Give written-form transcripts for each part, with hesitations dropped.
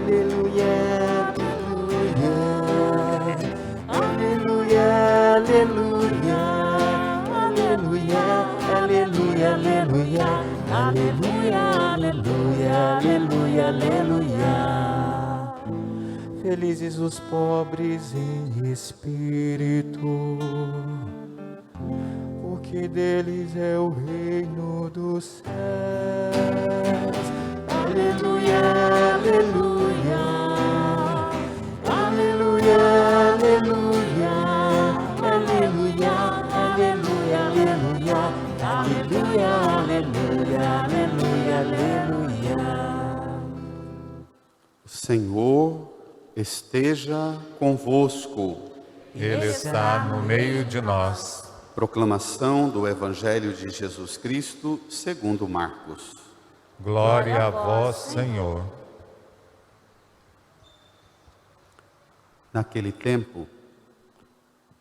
aleluia, aleluia, aleluia, aleluia, aleluia, aleluia, aleluia, aleluia, aleluia, aleluia. Felizes os pobres em espírito, porque deles é o reino dos céus. Aleluia, aleluia, aleluia, aleluia, aleluia, aleluia, aleluia, aleluia, aleluia, aleluia, aleluia. O Senhor esteja convosco. Ele está no meio de nós. Proclamação do Evangelho de Jesus Cristo segundo Marcos. Glória a vós, Senhor. Naquele tempo,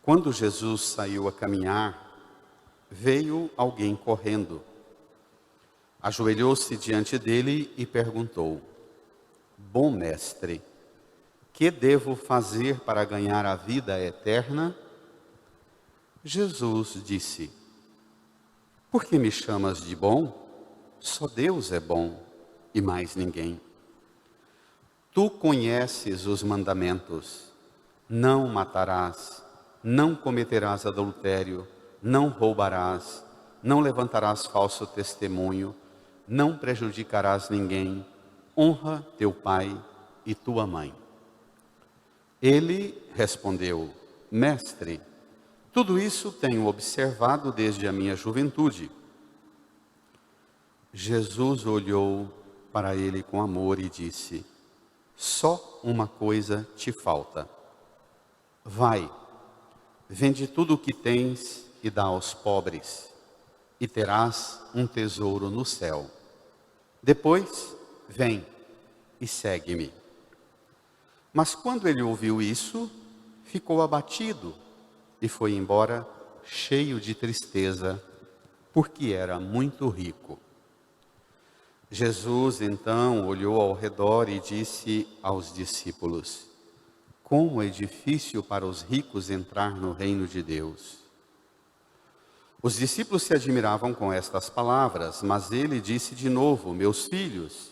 quando Jesus saiu a caminhar, veio alguém correndo. Ajoelhou-se diante dele e perguntou: Bom mestre, que devo fazer para ganhar a vida eterna? Jesus disse: Por que me chamas de bom? Só Deus é bom e mais ninguém. Tu conheces os mandamentos: não matarás, não cometerás adultério, não roubarás, não levantarás falso testemunho, não prejudicarás ninguém, honra teu pai e tua mãe. Ele respondeu: Mestre, tudo isso tenho observado desde a minha juventude. Jesus olhou para ele com amor e disse: Só uma coisa te falta. Vai, vende tudo o que tens e dá aos pobres, e terás um tesouro no céu. Depois, vem e segue-me. Mas quando ele ouviu isso, ficou abatido e foi embora cheio de tristeza, porque era muito rico. Jesus então olhou ao redor e disse aos discípulos: Como é difícil para os ricos entrar no reino de Deus. Os discípulos se admiravam com estas palavras, mas ele disse de novo: Meus filhos,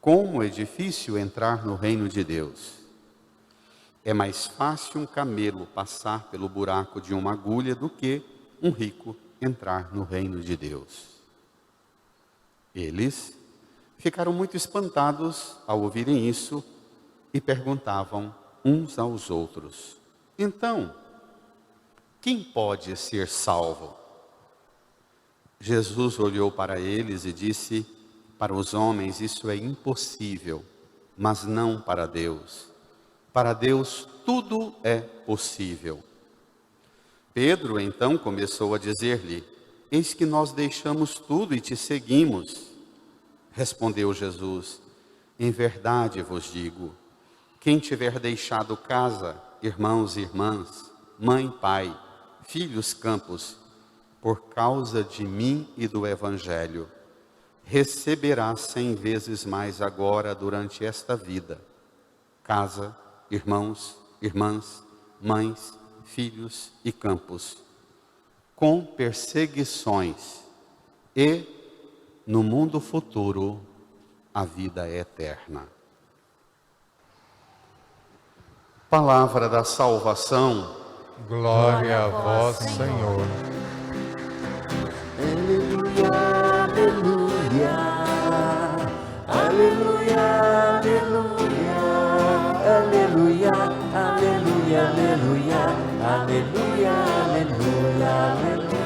como é difícil entrar no reino de Deus. É mais fácil um camelo passar pelo buraco de uma agulha do que um rico entrar no reino de Deus. Eles ficaram muito espantados ao ouvirem isso e perguntavam uns aos outros: Então, quem pode ser salvo? Jesus olhou para eles e disse: Para os homens isso é impossível, mas não para Deus. Para Deus tudo é possível. Pedro então começou a dizer-lhe: Eis que nós deixamos tudo e te seguimos. Respondeu Jesus: Em verdade vos digo, quem tiver deixado casa, irmãos e irmãs, mãe, pai, filhos, campos, por causa de mim e do Evangelho, receberá 100 vezes mais agora durante esta vida: casa, irmãos, irmãs, mães, filhos e campos, com perseguições, e no mundo futuro a vida eterna. Palavra da salvação. Glória a vós, Senhor. Aleluia, aleluia, aleluia, aleluia, aleluia, aleluia, aleluia, aleluia, aleluia, aleluia, aleluia.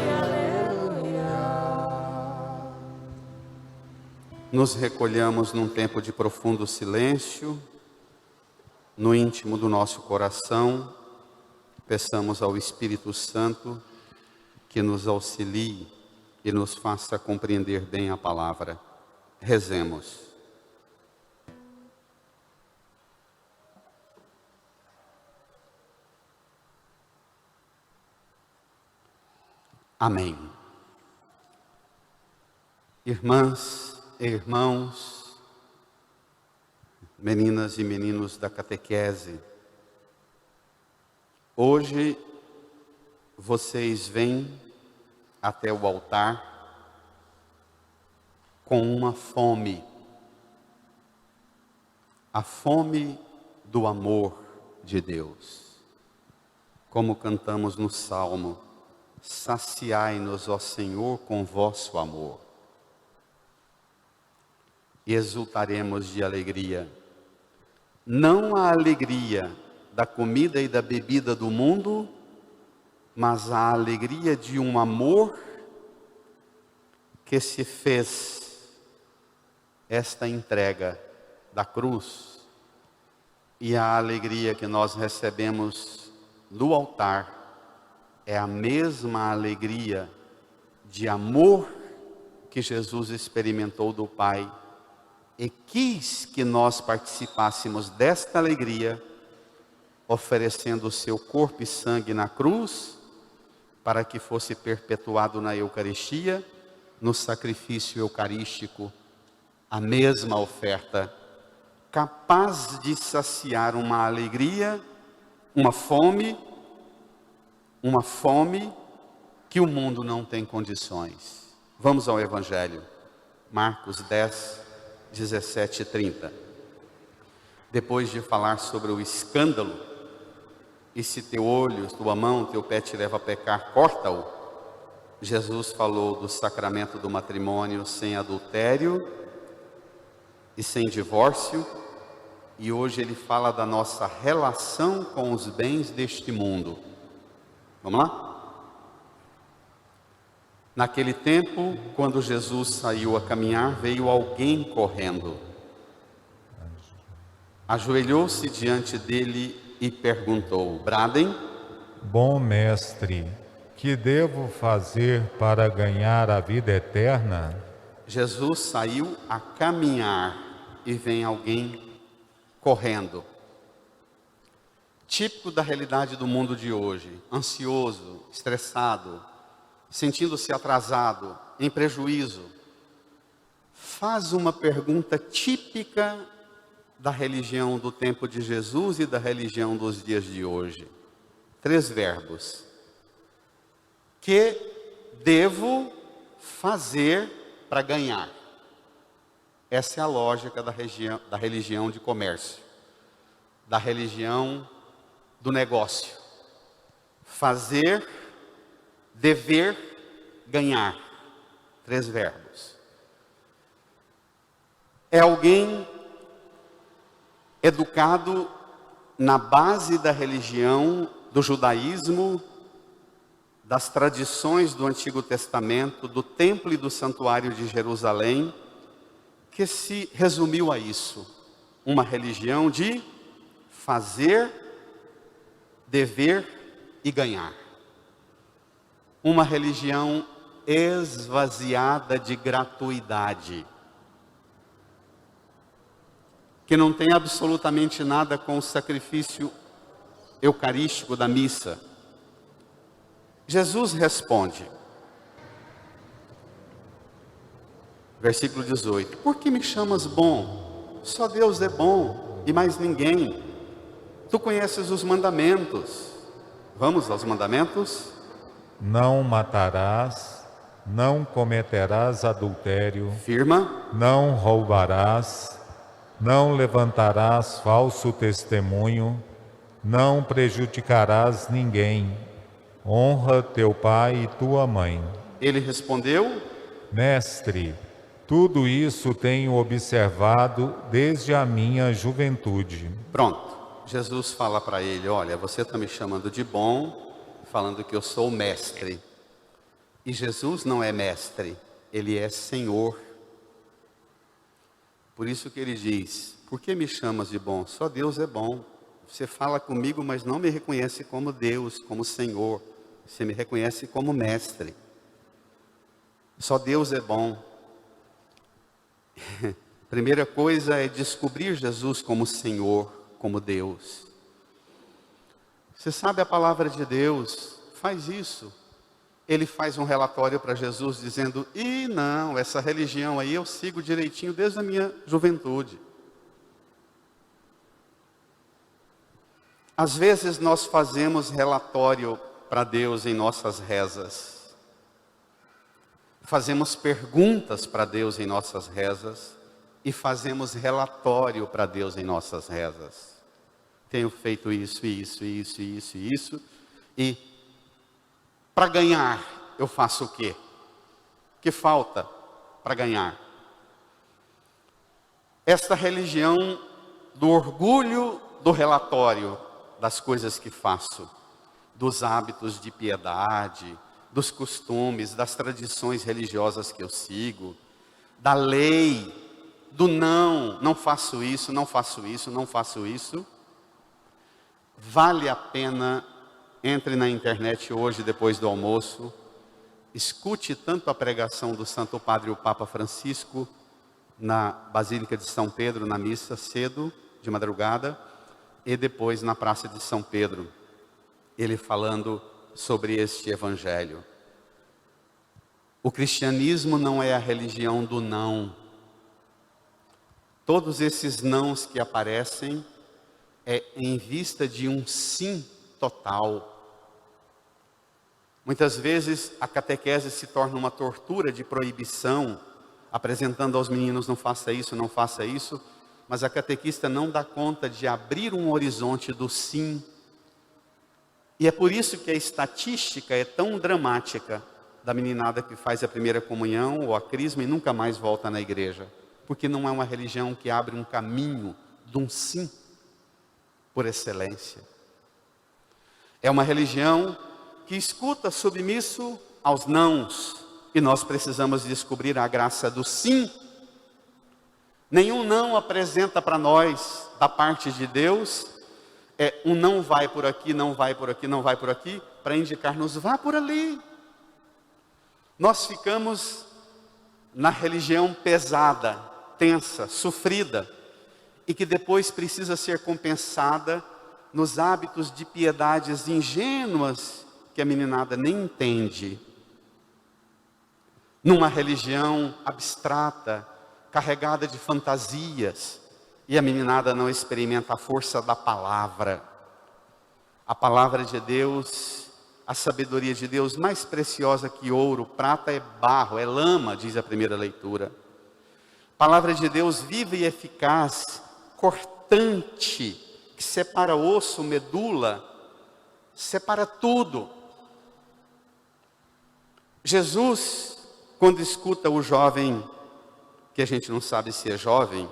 Nos recolhamos num tempo de profundo silêncio, no íntimo do nosso coração. Peçamos ao Espírito Santo que nos auxilie e nos faça compreender bem a palavra. Rezemos. Amém. Irmãs e irmãos, meninas e meninos da catequese, hoje vocês vêm até o altar com uma fome, a fome do amor de Deus. Como cantamos no Salmo, saciai-nos, ó Senhor, com vosso amor. E exultaremos de alegria. Não a alegria da comida e da bebida do mundo, mas a alegria de um amor que se fez esta entrega da cruz. E a alegria que nós recebemos no altar é a mesma alegria de amor que Jesus experimentou do Pai e quis que nós participássemos desta alegria, oferecendo o seu corpo e sangue na cruz, para que fosse perpetuado na Eucaristia, no sacrifício eucarístico, a mesma oferta, capaz de saciar uma alegria, uma fome que o mundo não tem condições. Vamos ao Evangelho, Marcos 10, 17 e 30. Depois de falar sobre o escândalo, e se teu olho, tua mão, teu pé te leva a pecar, corta-o. Jesus falou do sacramento do matrimônio sem adultério e sem divórcio, e hoje ele fala da nossa relação com os bens deste mundo. Vamos lá? Naquele tempo, quando Jesus saiu a caminhar, veio alguém correndo. Ajoelhou-se diante dele e perguntou: Bradem? Bom mestre, que devo fazer para ganhar a vida eterna? Jesus saiu a caminhar e vem alguém correndo. Típico da realidade do mundo de hoje, ansioso, estressado, sentindo-se atrasado, em prejuízo. Faz uma pergunta típica da religião do tempo de Jesus e da religião dos dias de hoje. 3 verbos. Que devo fazer para ganhar? Essa é a lógica da religião de comércio, da religião do negócio. Fazer, dever, ganhar. 3 verbos. É alguém educado na base da religião, do judaísmo, das tradições do Antigo Testamento, do templo e do santuário de Jerusalém, que se resumiu a isso: uma religião de fazer, dever e ganhar. Uma religião esvaziada de gratuidade, que não tem absolutamente nada com o sacrifício eucarístico da missa. Jesus responde, versículo 18: Por que me chamas bom? Só Deus é bom e mais ninguém. Tu conheces os mandamentos. Vamos aos mandamentos? Não matarás, não cometerás adultério, Firma. não roubarás, não levantarás falso testemunho, não prejudicarás ninguém. Honra teu pai e tua mãe. Ele respondeu: Mestre, tudo isso tenho observado desde a minha juventude. Pronto. Jesus fala para ele: olha, você está me chamando de bom, falando que eu sou mestre. E Jesus não é mestre, ele é Senhor. Por isso que ele diz: por que me chamas de bom? Só Deus é bom. Você fala comigo, mas não me reconhece como Deus, como Senhor. Você me reconhece como mestre. Só Deus é bom. Primeira coisa é descobrir Jesus como Senhor, como Deus. Você sabe, a palavra de Deus faz isso. Ele faz um relatório para Jesus dizendo: não, essa religião aí eu sigo direitinho desde a minha juventude. Às vezes nós fazemos relatório para Deus em nossas rezas. Fazemos perguntas para Deus em nossas rezas e fazemos relatório para Deus em nossas rezas. Tenho feito isso, e para ganhar eu faço o quê? Que falta para ganhar? Esta religião do orgulho do relatório das coisas que faço, dos hábitos de piedade, dos costumes, das tradições religiosas que eu sigo, da lei, do não faço isso, não faço isso, não faço isso. Vale a pena, entre na internet hoje, depois do almoço, escute tanto a pregação do Santo Padre o Papa Francisco, na Basílica de São Pedro, na missa, cedo, de madrugada, e depois na Praça de São Pedro, ele falando sobre este evangelho. O cristianismo não é a religião do não. Todos esses nãos que aparecem é em vista de um sim total. Muitas vezes a catequese se torna uma tortura de proibição, apresentando aos meninos não faça isso, não faça isso, mas a catequista não dá conta de abrir um horizonte do sim. E é por isso que a estatística é tão dramática da meninada que faz a primeira comunhão ou a crisma e nunca mais volta na igreja. Porque não é uma religião que abre um caminho de um sim por excelência. É uma religião que escuta submisso aos nãos. E nós precisamos descobrir a graça do sim. Nenhum não apresenta para nós, da parte de Deus, um não vai por aqui, não vai por aqui, não vai por aqui, para indicar-nos, vá por ali. Nós ficamos na religião pesada, tensa, sofrida, e que depois precisa ser compensada nos hábitos de piedades ingênuas, que a meninada nem entende. Numa religião abstrata, carregada de fantasias, e a meninada não experimenta a força da palavra. A palavra de Deus, a sabedoria de Deus, mais preciosa que ouro, prata é barro, é lama, diz a primeira leitura. Palavra de Deus viva e eficaz, cortante, que separa osso, medula, separa tudo. Jesus, quando escuta o jovem, que a gente não sabe se é jovem,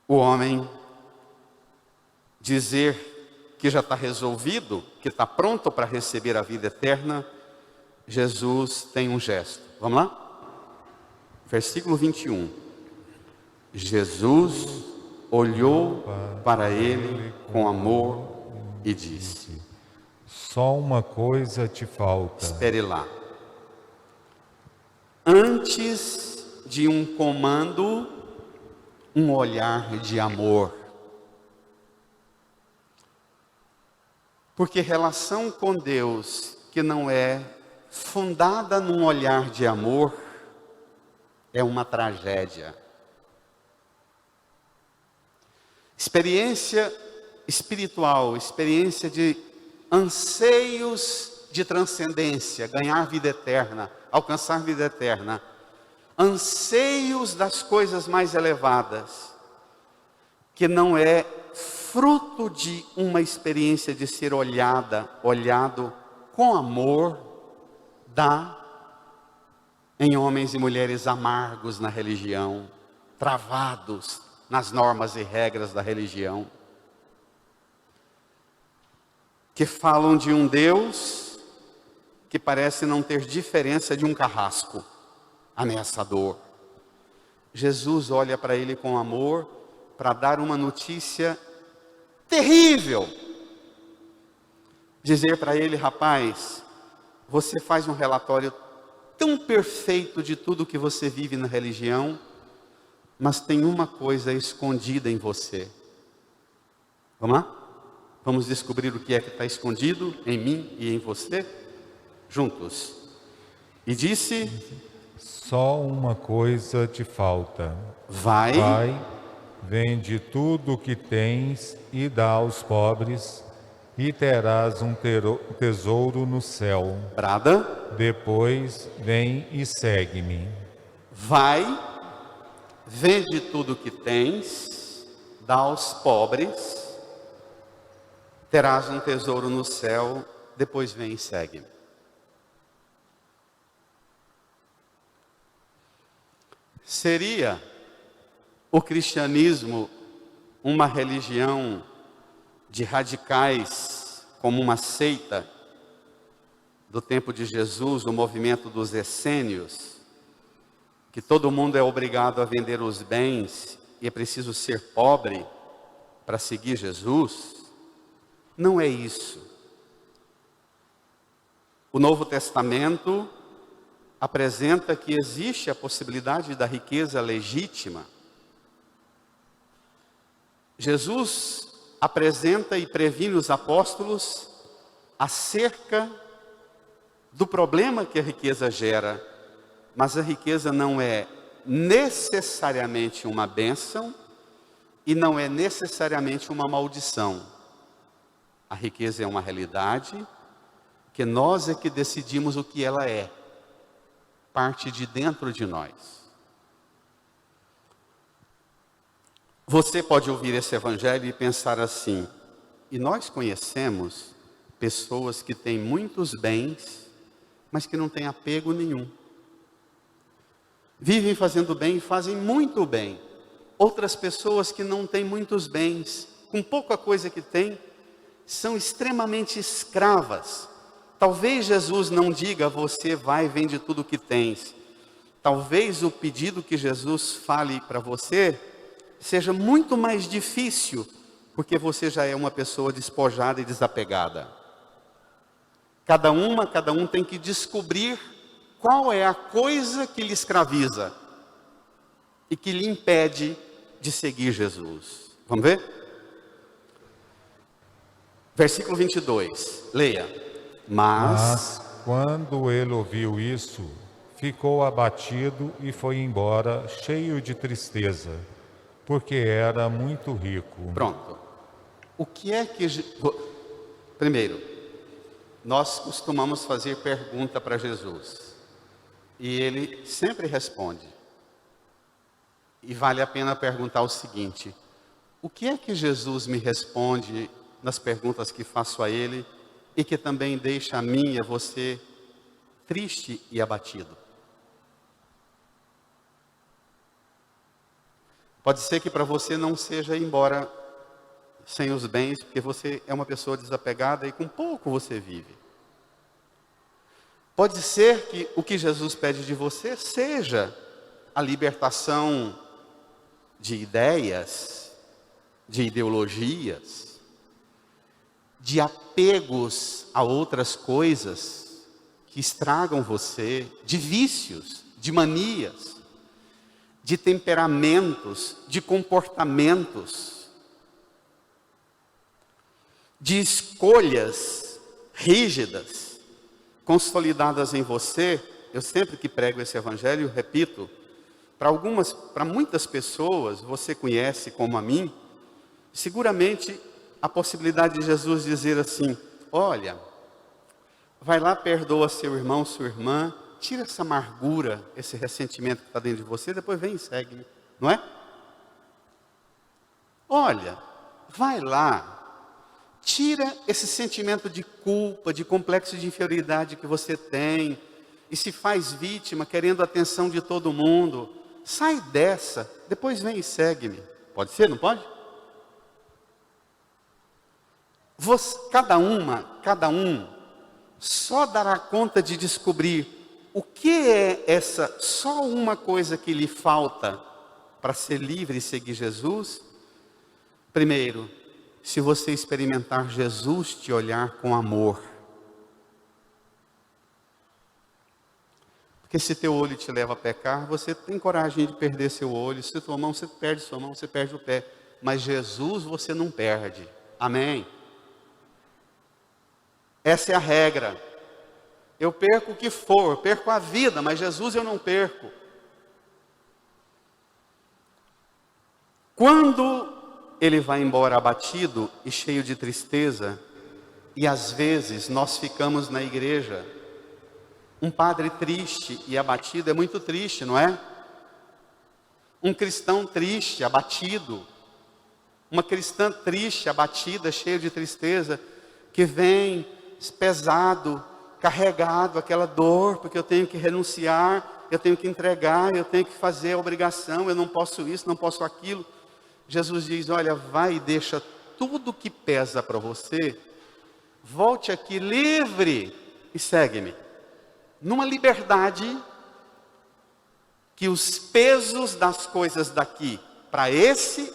o homem dizer que já está resolvido, que está pronto para receber a vida eterna, Jesus tem um gesto. Vamos lá? Versículo 21. Jesus olhou para ele com amor e disse: só uma coisa te falta. Espere lá. Antes de um comando, um olhar de amor. Porque relação com Deus que não é fundada num olhar de amor, é uma tragédia. Experiência espiritual, experiência de anseios de transcendência, ganhar vida eterna, alcançar vida eterna, anseios das coisas mais elevadas, que não é fruto de uma experiência de ser olhado com amor, dá em homens e mulheres amargos na religião, travados nas normas e regras da religião, que falam de um Deus que parece não ter diferença de um carrasco ameaçador. Jesus olha para ele com amor, para dar uma notícia terrível. Dizer para ele: rapaz, você faz um relatório tão perfeito de tudo que você vive na religião, mas tem uma coisa escondida em você. Vamos lá? Vamos descobrir o que é que está escondido em mim e em você? Juntos. E disse: só uma coisa te falta. Vai vende tudo o que tens e dá aos pobres, e terás um tesouro no céu. Brada. Depois vem e segue-me. Vai, vende tudo o que tens, dá aos pobres, terás um tesouro no céu, depois vem e segue-me. Seria o cristianismo uma religião de radicais, como uma seita do tempo de Jesus, o movimento dos essênios, que todo mundo é obrigado a vender os bens e é preciso ser pobre para seguir Jesus? Não é isso. O Novo Testamento apresenta que existe a possibilidade da riqueza legítima. Jesus apresenta e previne os apóstolos acerca do problema que a riqueza gera, mas a riqueza não é necessariamente uma bênção e não é necessariamente uma maldição. A riqueza é uma realidade que nós é que decidimos o que ela é. Parte de dentro de nós. Você pode ouvir esse evangelho e pensar assim: e nós conhecemos pessoas que têm muitos bens, mas que não têm apego nenhum. Vivem fazendo bem e fazem muito bem. Outras pessoas que não têm muitos bens, com pouca coisa que têm, são extremamente escravas. Talvez Jesus não diga: você vai e vende tudo o que tens. Talvez o pedido que Jesus fale para você seja muito mais difícil, porque você já é uma pessoa despojada e desapegada. Cada um tem que descobrir qual é a coisa que lhe escraviza e que lhe impede de seguir Jesus. Vamos ver? Versículo 22, leia. Mas quando ele ouviu isso, ficou abatido e foi embora, cheio de tristeza, porque era muito rico. Pronto. O que é que... Primeiro, nós costumamos fazer pergunta para Jesus. E ele sempre responde. E vale a pena perguntar o seguinte: o que é que Jesus me responde nas perguntas que faço a ele e que também deixa a mim e a você triste e abatido? Pode ser que para você não seja ir embora sem os bens, porque você é uma pessoa desapegada e com pouco você vive. Pode ser que o que Jesus pede de você seja a libertação de ideias, de ideologias, de apegos a outras coisas que estragam você, de vícios, de manias, de temperamentos, de comportamentos, de escolhas rígidas, consolidadas em você. Eu sempre que prego esse evangelho, repito, para muitas pessoas, você conhece como a mim, seguramente a possibilidade de Jesus dizer assim: olha, vai lá, perdoa seu irmão, sua irmã, tira essa amargura, esse ressentimento que está dentro de você, depois vem e segue-me, não é? Olha, vai lá, tira esse sentimento de culpa, de complexo de inferioridade que você tem, e se faz vítima, querendo a atenção de todo mundo. Sai dessa, depois vem e segue-me. Pode ser, não pode? Cada um só dará conta de descobrir o que é essa só uma coisa que lhe falta para ser livre e seguir Jesus. Primeiro, se você experimentar Jesus te olhar com amor. Porque se teu olho te leva a pecar, você tem coragem de perder seu olho. Se tua mão, você perde sua mão, você perde o pé. Mas Jesus você não perde. Amém? Essa é a regra. Eu perco o que for, eu perco a vida, mas Jesus eu não perco. Quando ele vai embora abatido e cheio de tristeza, e às vezes nós ficamos na igreja, um padre triste e abatido é muito triste, não é? Um cristão triste, abatido, uma cristã triste, abatida, cheia de tristeza, que vem pesado, carregado, aquela dor, porque eu tenho que renunciar, eu tenho que entregar, eu tenho que fazer a obrigação, eu não posso isso, não posso aquilo. Jesus diz, olha, vai e deixa tudo que pesa para você, volte aqui livre e segue-me. Numa liberdade que os pesos das coisas daqui, para esse,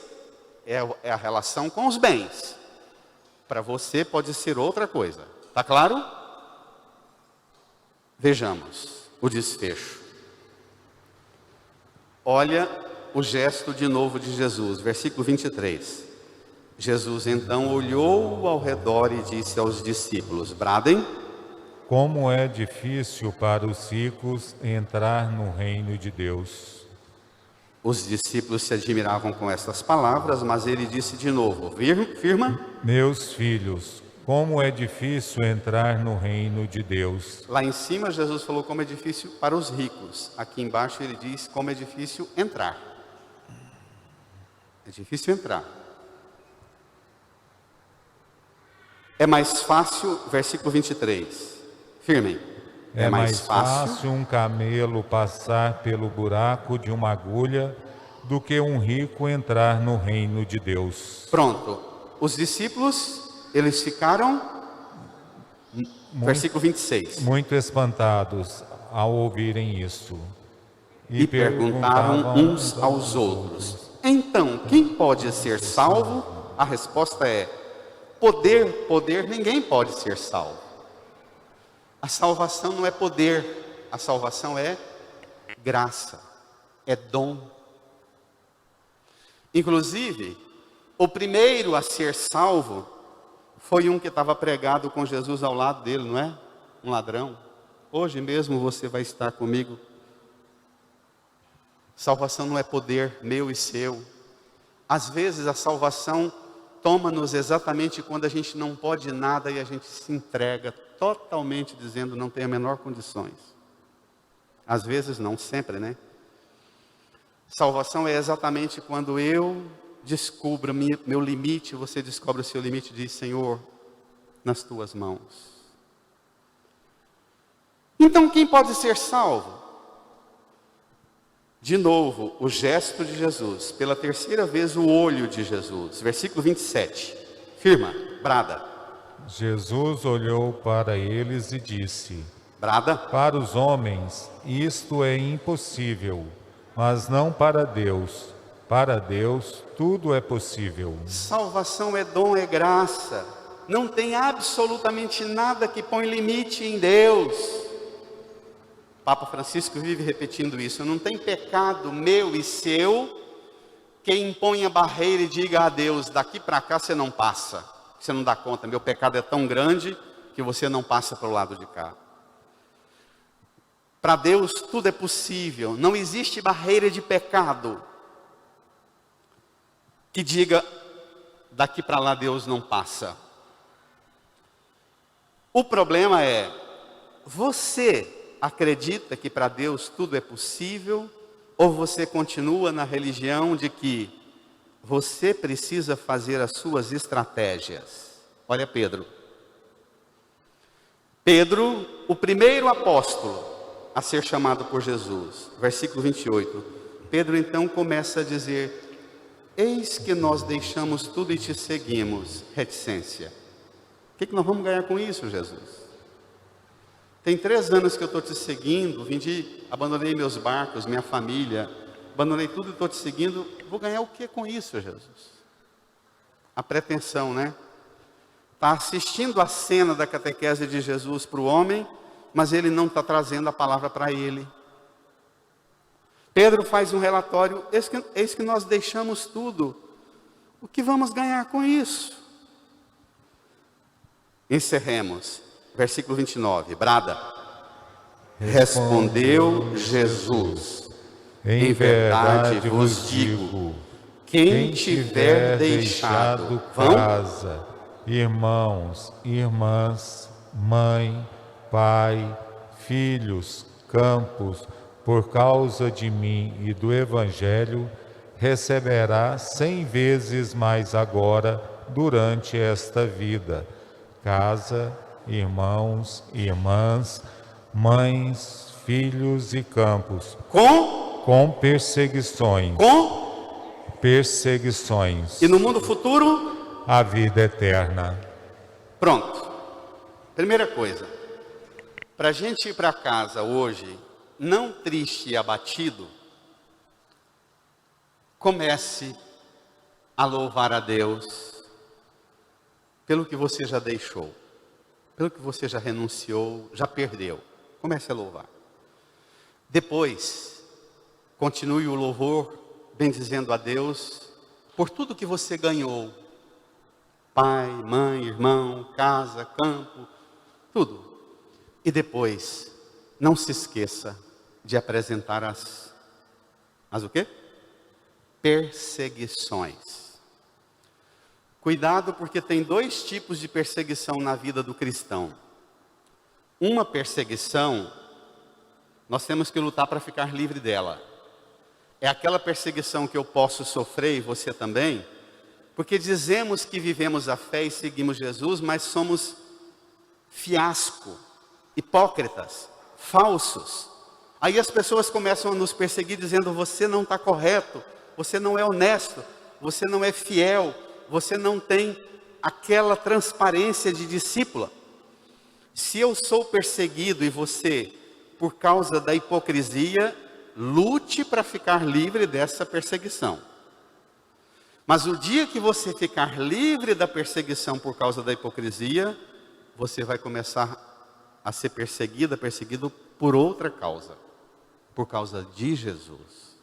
é a relação com os bens. Para você pode ser outra coisa. Está claro? Vejamos o desfecho. Olha o gesto de novo de Jesus, versículo 23. Jesus então olhou ao redor e disse aos discípulos, bradem. Como é difícil para os ricos entrar no reino de Deus. Os discípulos se admiravam com essas palavras, mas ele disse de novo, firma. Meus filhos, como é difícil entrar no reino de Deus. Lá em cima Jesus falou como é difícil para os ricos. Aqui embaixo ele diz como é difícil entrar. É difícil entrar. É mais fácil, versículo 23. Firmem. É mais fácil um camelo passar pelo buraco de uma agulha do que um rico entrar no reino de Deus. Pronto. Os discípulos, eles ficaram, versículo 26. Muito espantados ao ouvirem isso. E perguntaram uns aos outros. Então, quem pode ser salvo? A resposta é, poder, ninguém pode ser salvo. A salvação não é poder, a salvação é graça, é dom. Inclusive, o primeiro a ser salvo foi um que estava pregado com Jesus ao lado dele, não é? Um ladrão. Hoje mesmo você vai estar comigo. Salvação não é poder meu e seu. Às vezes a salvação toma-nos exatamente quando a gente não pode nada e a gente se entrega totalmente dizendo não tem a menor condições. Às vezes não, sempre, né? Salvação é exatamente quando eu descubro meu limite, você descobre o seu limite e diz, Senhor, nas tuas mãos. Então quem pode ser salvo? De novo, o gesto de Jesus, pela terceira vez o olho de Jesus, versículo 27, firma, brada. Jesus olhou para eles e disse, brada. Para os homens isto é impossível, mas não para Deus. Para Deus tudo é possível. Salvação é dom, é graça. Não tem absolutamente nada que põe limite em Deus. Papa Francisco vive repetindo isso. Não tem pecado meu e seu que imponha barreira e diga a Deus, daqui para cá você não passa. Você não dá conta, meu pecado é tão grande que você não passa para o lado de cá. Para Deus tudo é possível. Não existe barreira de pecado que diga, daqui para lá Deus não passa. O problema é, você acredita que para Deus tudo é possível, ou você continua na religião de que você precisa fazer as suas estratégias? Olha Pedro. Pedro, o primeiro apóstolo a ser chamado por Jesus, versículo 28. Pedro então começa a dizer, eis que nós deixamos tudo e te seguimos. Reticência. O que nós vamos ganhar com isso, Jesus? Tem 3 anos que eu estou te seguindo, abandonei meus barcos, minha família, abandonei tudo e estou te seguindo, vou ganhar o que com isso, Jesus? A pretensão, né? Está assistindo a cena da catequese de Jesus para o homem, mas ele não está trazendo a palavra para ele. Pedro faz um relatório, eis que nós deixamos tudo, o que vamos ganhar com isso? Encerremos. Versículo 29, brada. Respondeu Jesus, em verdade vos digo, Quem tiver deixado, vão. casa, irmãos, irmãs, mãe, pai, filhos, campos, por causa de mim e do Evangelho, receberá 100 vezes mais agora durante esta vida. Casa, irmãos, irmãs, mães, filhos e campos, com perseguições. Perseguições. E no mundo futuro? A vida eterna. Pronto. Primeira coisa. Para a gente ir para casa hoje, não triste e abatido, comece a louvar a Deus pelo que você já deixou, pelo que você já renunciou, já perdeu. Comece a louvar. Depois, continue o louvor bendizendo a Deus por tudo que você ganhou. Pai, mãe, irmão, casa, campo, tudo. E depois, não se esqueça de apresentar as o quê? Perseguições. Cuidado, porque tem 2 tipos de perseguição na vida do cristão. Uma perseguição, nós temos que lutar para ficar livre dela. É aquela perseguição que eu posso sofrer e você também, porque dizemos que vivemos a fé e seguimos Jesus, mas somos fiasco, hipócritas, falsos. Aí as pessoas começam a nos perseguir dizendo: você não está correto, você não é honesto, você não é fiel, você não tem aquela transparência de discípula. Se eu sou perseguido e você, por causa da hipocrisia, lute para ficar livre dessa perseguição. Mas o dia que você ficar livre da perseguição por causa da hipocrisia, você vai começar a ser perseguido por outra causa, por causa de Jesus.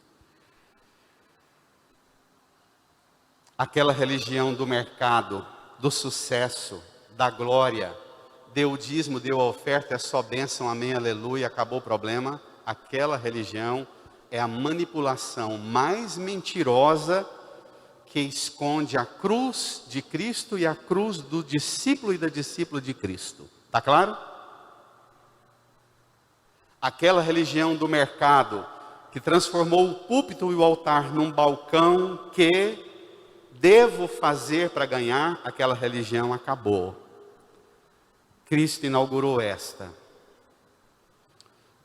Aquela religião do mercado, do sucesso, da glória, deu o dízimo, deu a oferta, é só bênção, amém, aleluia, acabou o problema. Aquela religião é a manipulação mais mentirosa que esconde a cruz de Cristo e a cruz do discípulo e da discípula de Cristo. Está claro? Aquela religião do mercado que transformou o púlpito e o altar num balcão que devo fazer para ganhar, aquela religião acabou. Cristo inaugurou esta.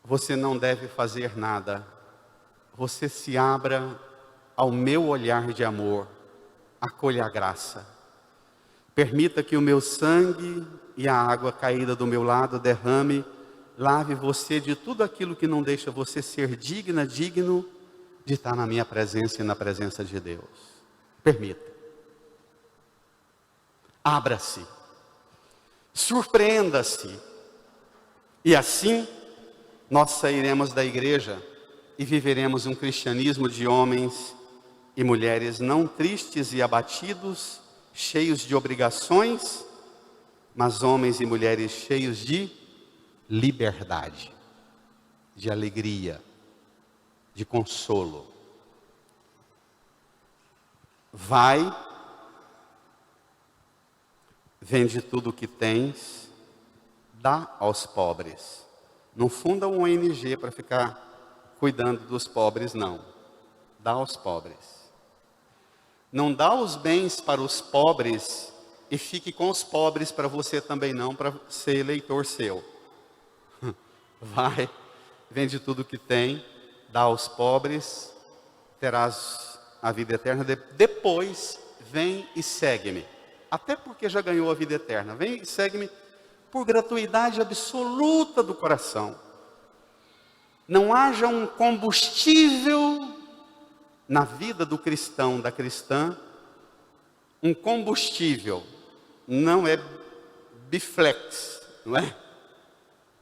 Você não deve fazer nada. Você se abra ao meu olhar de amor. Acolha a graça. Permita que o meu sangue e a água caída do meu lado derrame, lave você de tudo aquilo que não deixa você ser digno de estar na minha presença e na presença de Deus. Permita. Abra-se. Surpreenda-se. E assim, nós sairemos da igreja e viveremos um cristianismo de homens e mulheres não tristes e abatidos, cheios de obrigações, mas homens e mulheres cheios de liberdade, de alegria, de consolo. Vai, vende tudo o que tens, dá aos pobres. Não funda um ONG para ficar cuidando dos pobres, não. Dá aos pobres. Não dá os bens para os pobres e fique com os pobres para você também não, para ser eleitor seu. Vai, vende tudo que tem, dá aos pobres, terás a vida eterna. Depois, vem e segue-me. Até porque já ganhou a vida eterna. Vem e segue-me por gratuidade absoluta do coração. Não haja um combustível na vida do cristão, da cristã, um combustível, não é biflex, não é?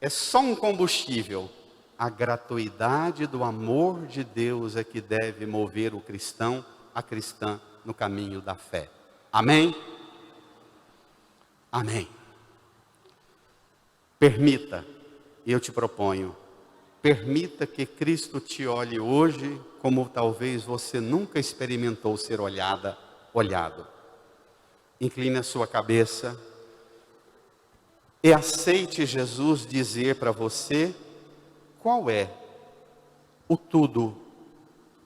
É só um combustível. A gratuidade do amor de Deus é que deve mover o cristão, a cristã, no caminho da fé. Amém? Amém. Permita, e eu te proponho, Permita que Cristo te olhe hoje como talvez você nunca experimentou ser olhado. Incline a sua cabeça e aceite Jesus dizer para você qual é o tudo,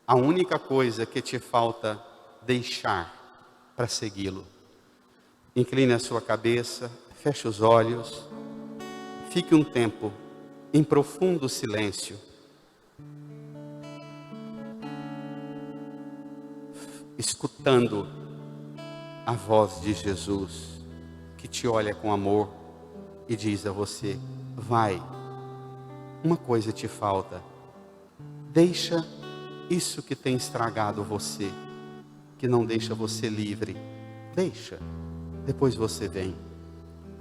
a única coisa que te falta deixar para segui-lo. Incline a sua cabeça, feche os olhos, fique um tempo em profundo silêncio, escutando a voz de Jesus, que te olha com amor e diz a você: vai, uma coisa te falta, deixa isso que tem estragado você, que não deixa você livre, deixa, depois você vem,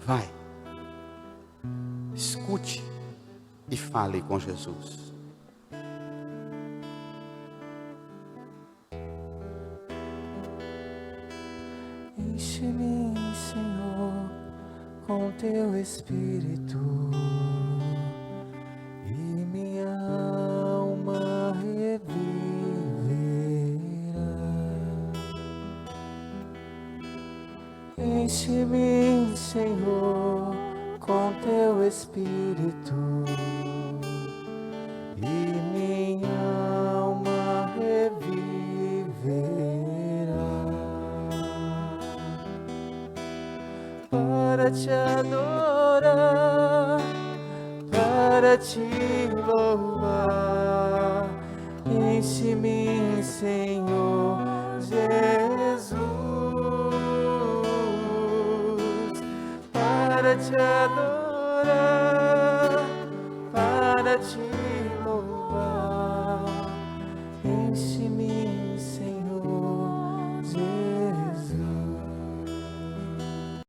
vai, escute e fale com Jesus. Enche-me, Senhor, com teu Espírito, e minha alma reviverá. Enche-me, Senhor, com teu Espírito, e minha alma reviverá. Para te adorar, para te louvar, enche-me, Senhor Jesus, para te adorar, para te